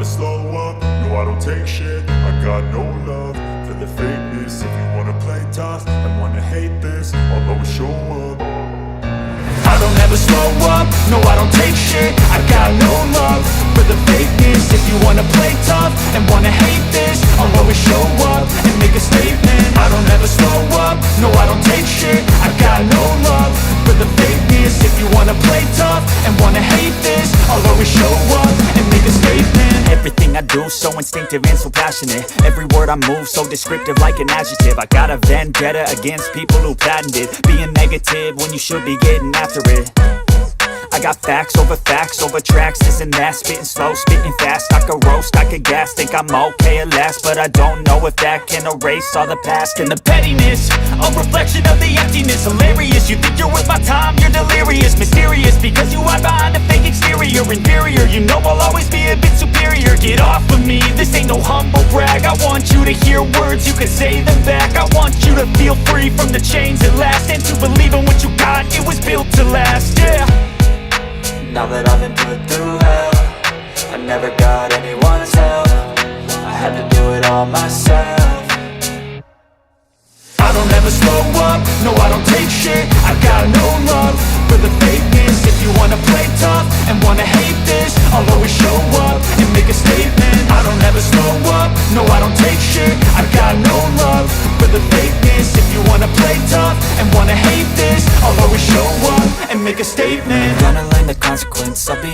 never slow up, no I don't take shit. I got no love for the fakeness. If you wanna play tough and wanna hate this, I'll always show up. I don't ever slow up, no I don't take shit. I got no love for the fakeness. If you wanna play tough and wanna hate this, I'll always show up and make a statement. I don't ever slow up, no I don't take shit. I got no love for the fakeness. If you wanna play tough and wanna hate this, I'll always show up and make a statement. Everything I do so instinctive and so passionate. Every word I move so descriptive like an adjective. I got a vendetta against people who patented being negative when you should be getting after it. I got facts over tracks, this and that. Spitting slow, spitting fast. I could roast, I could gas. Think I'm okay at last, but I don't know if that can erase all the past. And the pettiness, a reflection of the emptiness. Hilarious, you think you're worth my time, you're delirious. Mysterious, because you hide behind a fake exterior. Inferior, you know I'll always be a bit superior. Get off of me, this ain't no humble brag. I want you to hear words, you can say them back. I want you to feel free from the chains at last, and to believe in what you got, it was built to last, yeah. Now that I've been put through hell, I never got anyone's help. I had to do it all myself. I don't ever slow up, no I don't take shit. I got no love for the fakeness. If you wanna play tough and wanna hate this, I'll always show up and make a statement. I don't ever slow up, no I don't take shit. I got no love for the fakeness. If you wanna play tough and wanna hate this, I'll always show up and make a statement. Gonna learn the consequence of being